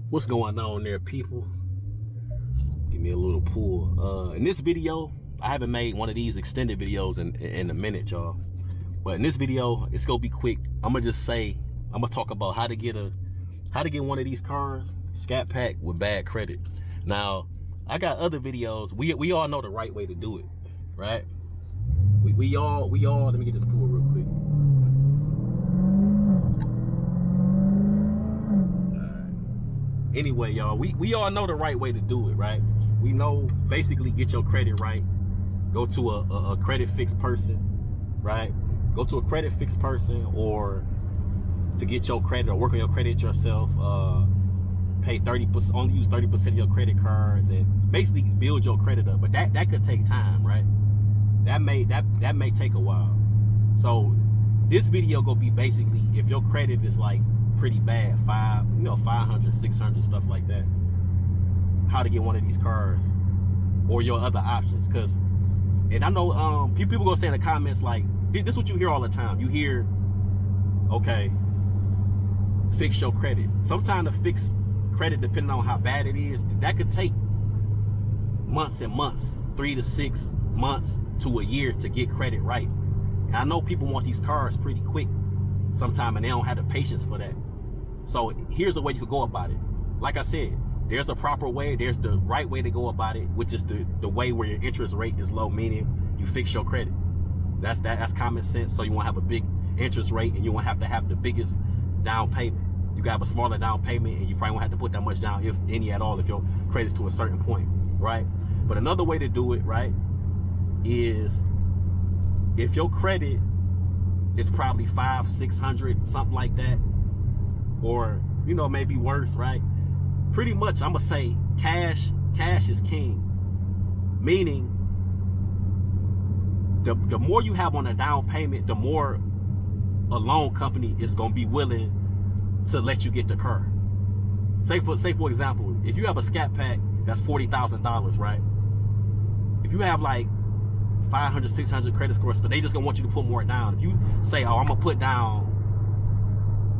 What's going on there, people? Give me a little pull. In this video, I haven't made one of these extended videos in a minute, y'all. But in this video, it's gonna be quick. I'm gonna talk about how to get one of these cars, Scat Pack with bad credit. Now, I got other videos. We all know the right way to do it, right? We all. Let me get this pull real quick. Anyway, y'all, we all know the right way to do it, right? We know basically get your credit right. Go to a credit fixed person, right? Go to a credit fixed person, or to get your credit or work on your credit yourself. Pay 30%, only use 30% of your credit cards, and basically build your credit up. But that could take time, right? That may take a while. So this video gonna be basically if your credit is like pretty bad, 500, 600, stuff like that, how to get one of these cars or your other options. Because, and I know people gonna say in the comments, like, this is what you hear all the time. You hear, okay, fix your credit. Sometimes to fix credit, depending on how bad it is, that could take months and months, 3 to 6 months to a year to get credit right. And I know people want these cars pretty quick sometimes, and they don't have the patience for that. So here's the way you could go about it. Like I said, there's a proper way, there's the right way to go about it, which is the way where your interest rate is low, meaning you fix your credit. That's common sense. So you won't have a big interest rate, and you won't have to have the biggest down payment. You can have a smaller down payment, and you probably won't have to put that much down, if any at all, if your credit's to a certain point, right? But another way to do it, right, is if your credit is probably 500, 600, something like that, or maybe worse, right? Pretty much, I'm gonna say cash is king. Meaning, the more you have on a down payment, the more a loan company is gonna be willing to let you get the car. Say for example, if you have a Scat Pack that's $40,000, right? If you have like 500, 600 credit scores, so they just gonna want you to put more down. If you say, oh, I'm gonna put down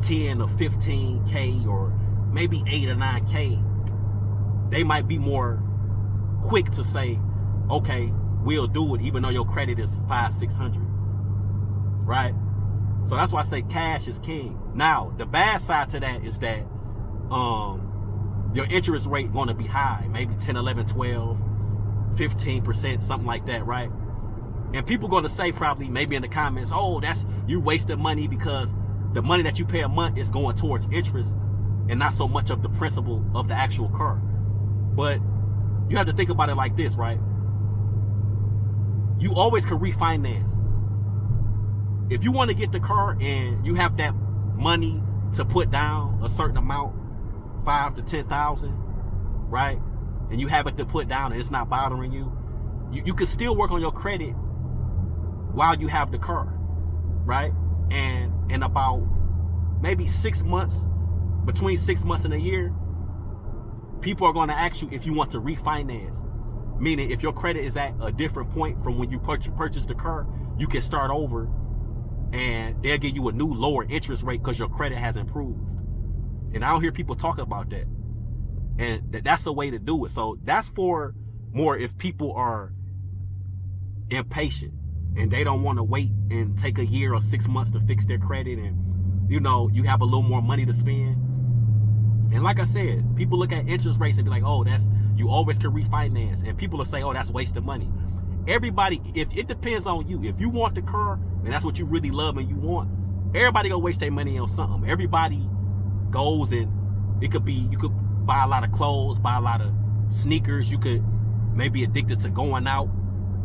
10 or 15K, or maybe 8 or 9K, they might be more quick to say, okay, we'll do it, even though your credit is 500, 600, right? So that's why I say cash is king. Now, the bad side to that is that your interest rate gonna be high, maybe 10, 11, 12, 15%, something like that, right? And people gonna say probably maybe in the comments, oh, you wasted money, because the money that you pay a month is going towards interest and not so much of the principal of the actual car. But you have to think about it like this, right? You always can refinance. If you want to get the car and you have that money to put down a certain amount, 5 to 10,000, right? And you have it to put down and it's not bothering you, you can still work on your credit while you have the car, right? And in about maybe 6 months, between 6 months and a year, people are going to ask you if you want to refinance. Meaning, if your credit is at a different point from when you purchased the car, you can start over, and they'll give you a new lower interest rate because your credit has improved. And I don't hear people talking about that. And that's the way to do it. So that's for more if people are impatient and they don't want to wait and take a year or 6 months to fix their credit, and you have a little more money to spend. And like I said, people look at interest rates and be like, oh, you always can refinance. And people will say, oh, that's wasted money. Everybody, if it depends on you. If you want the car and that's what you really love and you want, everybody gonna waste their money on something. Everybody goes, and it could be, you could buy a lot of clothes, buy a lot of sneakers. You could maybe addicted to going out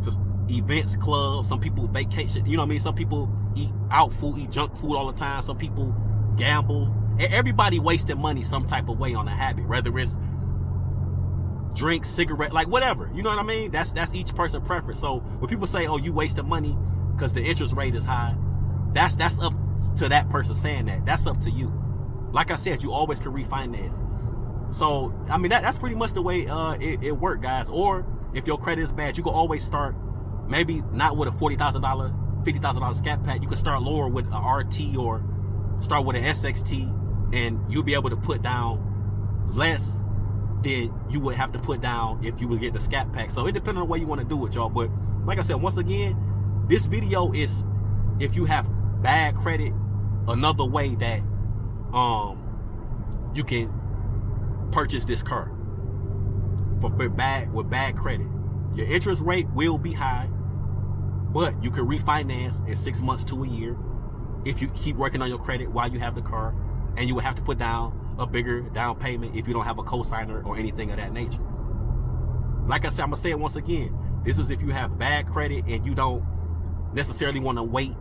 to events, clubs. Some people vacation, you know what I mean? Some people eat out food, eat junk food all the time. Some people gamble. Everybody wasting money some type of way on a habit, whether it's drink, cigarette, like whatever, you know what I mean? That's each person's preference. So when people say, oh, you wasting money because the interest rate is high, that's up to that person saying that. That's up to you. Like I said, you always can refinance. So I mean, that's pretty much the way it works, guys. Or if your credit is bad, you can always start, maybe not with a $40,000, $50,000 Scat Pack. You can start lower with a RT, or start with an SXT, and you'll be able to put down less than you would have to put down if you would get the Scat Pack. So it depends on the way you want to do it, y'all. But like I said, once again, this video is if you have bad credit, another way that you can purchase this car with bad credit. Your interest rate will be high, but you can refinance in 6 months to a year if you keep working on your credit while you have the car, and you will have to put down a bigger down payment if you don't have a cosigner or anything of that nature. Like I said, I'm gonna say it once again, this is if you have bad credit and you don't necessarily want to wait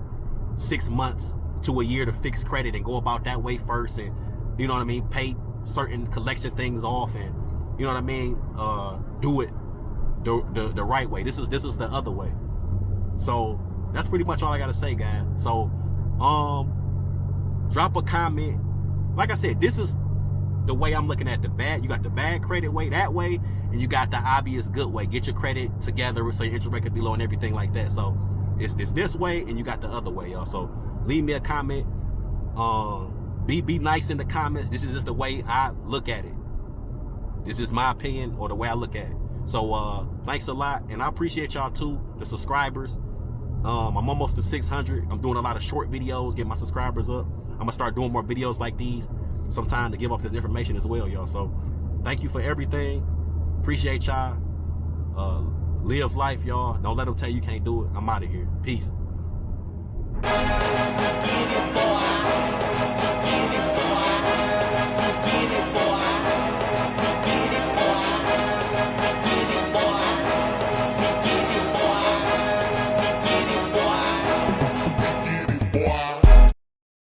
6 months to a year to fix credit and go about that way first, and you know what I mean, pay certain collection things off, and you know what I mean, do it the right way. This is the other way. So that's pretty much all I gotta say, guys. So drop a comment. Like I said, this is the way I'm looking at the bad. You got the bad credit way that way, and you got the obvious good way. Get your credit together so your interest rate could be low and everything like that. So it's this way, and you got the other way, y'all. So leave me a comment. Be nice in the comments. This is just the way I look at it. This is my opinion or the way I look at it. So thanks a lot, and I appreciate y'all too, the subscribers. I'm almost to 600. I'm doing a lot of short videos, get my subscribers up. I'm gonna start doing more videos like these sometime to give off this information as well, y'all. So thank you for everything. Appreciate y'all. Live life, y'all. Don't let them tell you can't do it. I'm out of here. Peace.